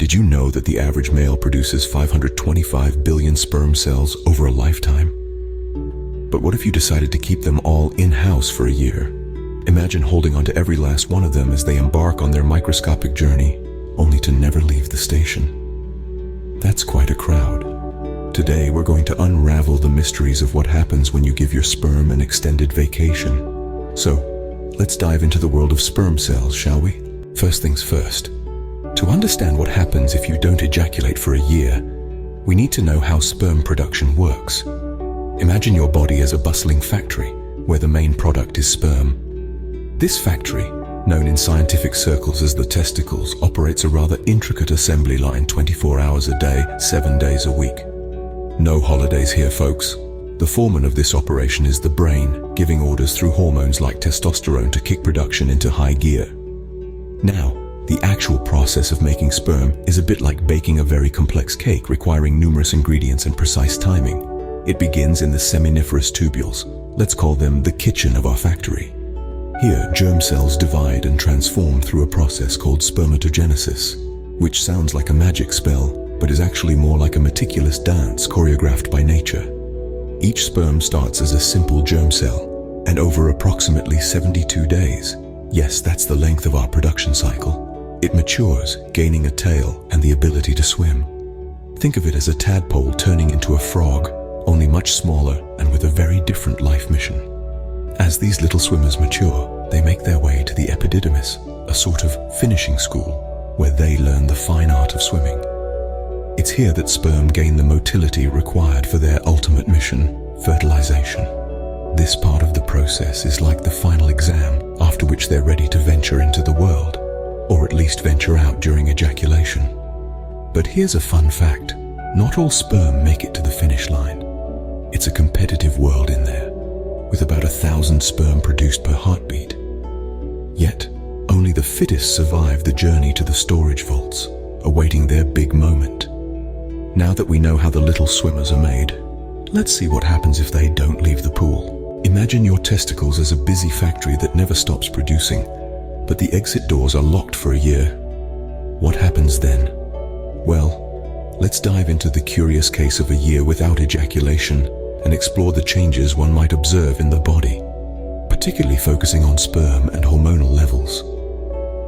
Did you know that the average male produces 525 billion sperm cells over a lifetime? But what if you decided to keep them all in-house for a year? Imagine holding onto every last one of them as they embark on their microscopic journey, only to never leave the station. That's quite a crowd. Today, we're going to unravel the mysteries of what happens when you give your sperm an extended vacation. So, let's dive into the world of sperm cells, shall we? First things first. To understand what happens if you don't ejaculate for a year, we need to know how sperm production works. Imagine your body as a bustling factory, where the main product is sperm. This factory, known in scientific circles as the testicles, operates a rather intricate assembly line 24 hours a day, 7 days a week. No holidays here, folks. The foreman of this operation is the brain, giving orders through hormones like testosterone to kick production into high gear. Now, the actual process of making sperm is a bit like baking a very complex cake requiring numerous ingredients and precise timing. It begins in the seminiferous tubules. Let's call them the kitchen of our factory. Here, germ cells divide and transform through a process called spermatogenesis, which sounds like a magic spell, but is actually more like a meticulous dance choreographed by nature. Each sperm starts as a simple germ cell, and over approximately 72 days, yes, that's the length of our production cycle, it matures, gaining a tail and the ability to swim. Think of it as a tadpole turning into a frog, only much smaller and with a very different life mission. As these little swimmers mature, they make their way to the epididymis, a sort of finishing school, where they learn the fine art of swimming. It's here that sperm gain the motility required for their ultimate mission, fertilization. This part of the process is like the final exam, after which they're ready to venture into the world, or at least venture out during ejaculation. But here's a fun fact. Not all sperm make it to the finish line. It's a competitive world in there, with about 1,000 sperm produced per heartbeat. Yet, only the fittest survive the journey to the storage vaults, awaiting their big moment. Now that we know how the little swimmers are made, let's see what happens if they don't leave the pool. Imagine your testicles as a busy factory that never stops producing, but the exit doors are locked for a year. What happens then? Well, let's dive into the curious case of a year without ejaculation and explore the changes one might observe in the body, particularly focusing on sperm and hormonal levels.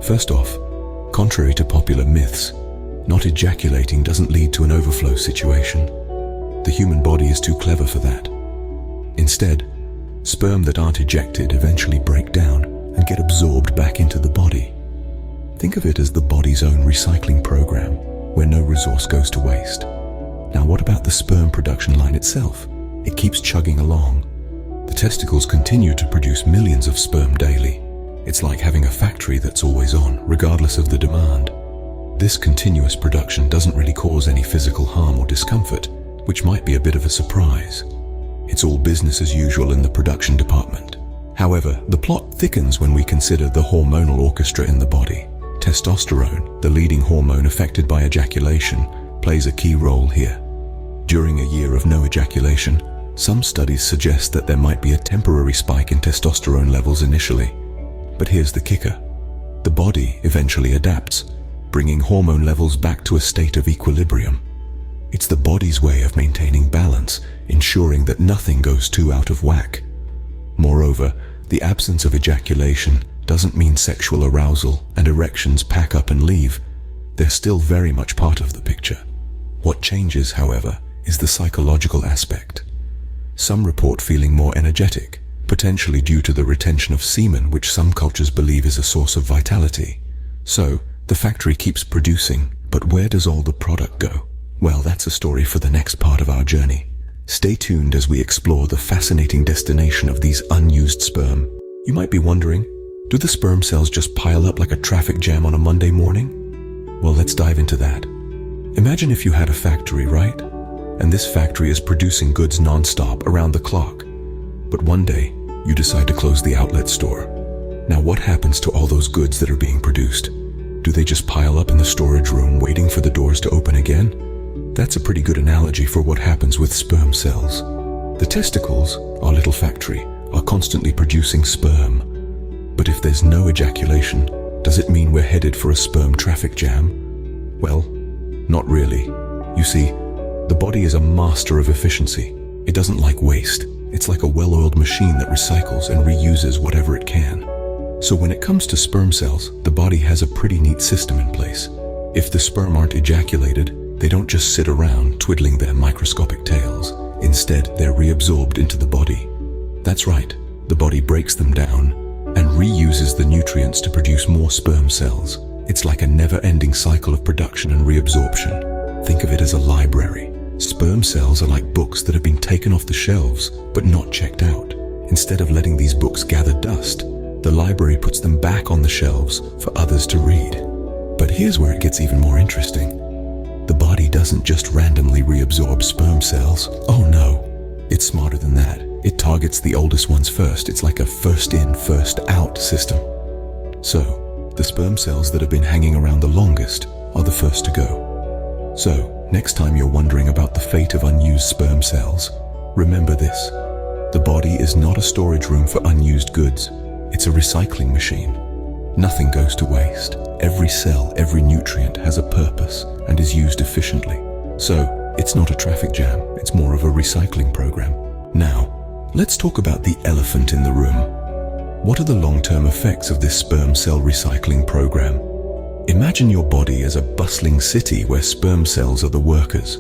First off, contrary to popular myths, not ejaculating doesn't lead to an overflow situation. The human body is too clever for that. Instead, sperm that aren't ejected eventually break down and get absorbed back into the body. Think of it as the body's own recycling program, where no resource goes to waste. Now, what about the sperm production line itself? It keeps chugging along. The testicles continue to produce millions of sperm daily. It's like having a factory that's always on, regardless of the demand. This continuous production doesn't really cause any physical harm or discomfort, which might be a bit of a surprise. It's all business as usual in the production department. However, the plot thickens when we consider the hormonal orchestra in the body. Testosterone, the leading hormone affected by ejaculation, plays a key role here. During a year of no ejaculation, some studies suggest that there might be a temporary spike in testosterone levels initially. But here's the kicker. The body eventually adapts, bringing hormone levels back to a state of equilibrium. It's the body's way of maintaining balance, ensuring that nothing goes too out of whack. Moreover, the absence of ejaculation doesn't mean sexual arousal and erections pack up and leave. They're still very much part of the picture. What changes, however, is the psychological aspect. Some report feeling more energetic, potentially due to the retention of semen, which some cultures believe is a source of vitality. So, the factory keeps producing, but where does all the product go? Well, that's a story for the next part of our journey. Stay tuned as we explore the fascinating destination of these unused sperm. You might be wondering, do the sperm cells just pile up like a traffic jam on a Monday morning? Well, let's dive into that. Imagine if you had a factory, right? And this factory is producing goods non-stop around the clock. But one day, you decide to close the outlet store. Now, what happens to all those goods that are being produced? Do they just pile up in the storage room waiting for the doors to open again? That's a pretty good analogy for what happens with sperm cells. The testicles, our little factory, are constantly producing sperm. But if there's no ejaculation, does it mean we're headed for a sperm traffic jam? Well, Not really. You see, the body is a master of efficiency. It doesn't like waste. It's like a well-oiled machine that recycles and reuses whatever it can. So when it comes to sperm cells, the body has a pretty neat system in place. If the sperm aren't ejaculated, they don't just sit around twiddling their microscopic tails. Instead, they're reabsorbed into the body. That's right, the body breaks them down and reuses the nutrients to produce more sperm cells. It's like a never-ending cycle of production and reabsorption. Think of it as a library. Sperm cells are like books that have been taken off the shelves, but not checked out. Instead of letting these books gather dust, the library puts them back on the shelves for others to read. But here's where it gets even more interesting. The body doesn't just randomly reabsorb sperm cells. Oh no, it's smarter than that. It targets the oldest ones first. It's like a first in, first out system. So, the sperm cells that have been hanging around the longest are the first to go. So, next time you're wondering about the fate of unused sperm cells, remember this. The body is not a storage room for unused goods. It's a recycling machine. Nothing goes to waste. Every cell, every nutrient has a purpose and is used efficiently. So, it's not a traffic jam, it's more of a recycling program. Now, let's talk about the elephant in the room. What are the long-term effects of this sperm cell recycling program? Imagine your body as a bustling city where sperm cells are the workers.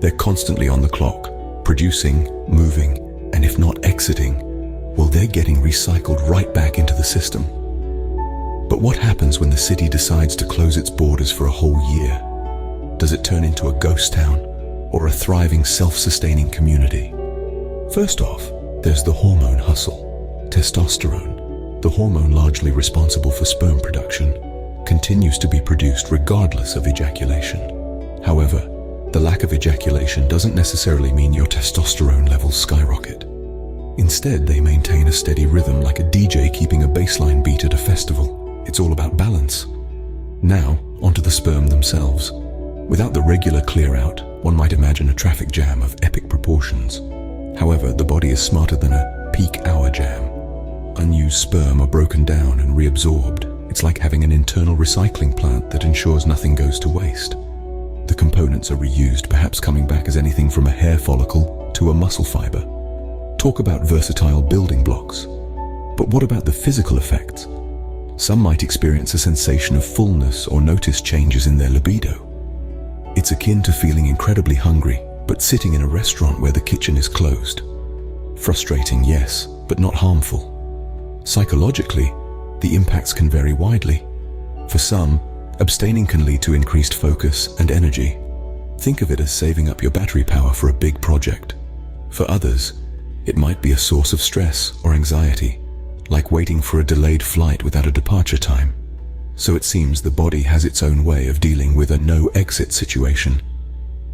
They're constantly on the clock, producing, moving, and if not exiting, well, they're getting recycled right back into the system. But what happens when the city decides to close its borders for a whole year? Does it turn into a ghost town or a thriving, self-sustaining community? First off, there's the hormone hustle. Testosterone, the hormone largely responsible for sperm production, continues to be produced regardless of ejaculation. However, the lack of ejaculation doesn't necessarily mean your testosterone levels skyrocket. Instead, they maintain a steady rhythm like a DJ keeping a baseline beat at a festival. It's all about balance. Now, onto the sperm themselves. Without the regular clear-out, one might imagine a traffic jam of epic proportions. However, the body is smarter than a peak hour jam. Unused sperm are broken down and reabsorbed. It's like having an internal recycling plant that ensures nothing goes to waste. The components are reused, perhaps coming back as anything from a hair follicle to a muscle fiber. Talk about versatile building blocks. But what about the physical effects? Some might experience a sensation of fullness or notice changes in their libido. It's akin to feeling incredibly hungry, but sitting in a restaurant where the kitchen is closed. Frustrating, yes, but not harmful. Psychologically, the impacts can vary widely. For some, abstaining can lead to increased focus and energy. Think of it as saving up your battery power for a big project. For others, it might be a source of stress or anxiety, like waiting for a delayed flight without a departure time. So it seems the body has its own way of dealing with a no-exit situation.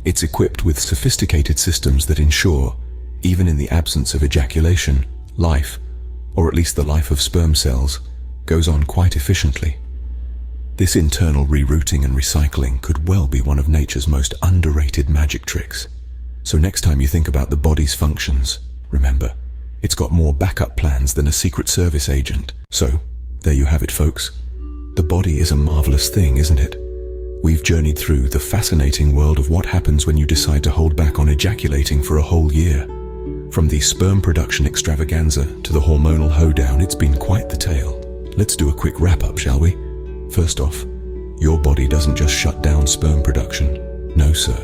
It's equipped with sophisticated systems that ensure, even in the absence of ejaculation, life, or at least the life of sperm cells, goes on quite efficiently. This internal rerouting and recycling could well be one of nature's most underrated magic tricks. So next time you think about the body's functions, remember, it's got more backup plans than a Secret Service agent. So, there you have it, folks. The body is a marvelous thing, isn't it? We've journeyed through the fascinating world of what happens when you decide to hold back on ejaculating for a whole year. From the sperm production extravaganza to the hormonal hoedown, it's been quite the tale. Let's do a quick wrap-up, shall we? First off, your body doesn't just shut down sperm production. No, sir.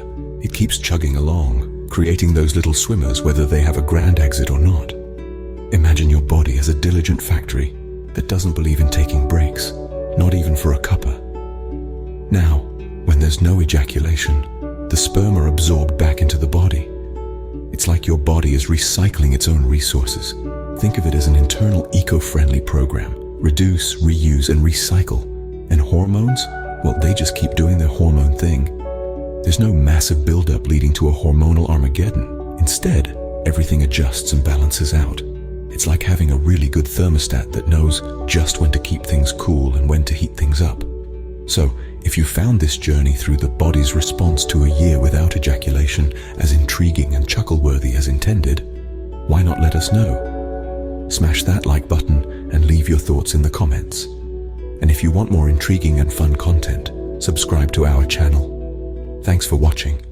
It keeps chugging along, creating those little swimmers whether they have a grand exit or not. Imagine your body as a diligent factory that doesn't believe in taking breaks, not even for a cuppa. Now, when there's no ejaculation, the sperm are absorbed back into the body. It's like your body is recycling its own resources. Think of it as an internal eco-friendly program. Reduce, reuse, and recycle. And hormones? Well, they just keep doing their hormone thing. There's no massive buildup leading to a hormonal Armageddon. Instead, everything adjusts and balances out. It's like having a really good thermostat that knows just when to keep things cool and when to heat things up. So, if you found this journey through the body's response to a year without ejaculation as intriguing and chuckle-worthy as intended, why not let us know? Smash that like button and leave your thoughts in the comments. And if you want more intriguing and fun content, subscribe to our channel. Thanks for watching.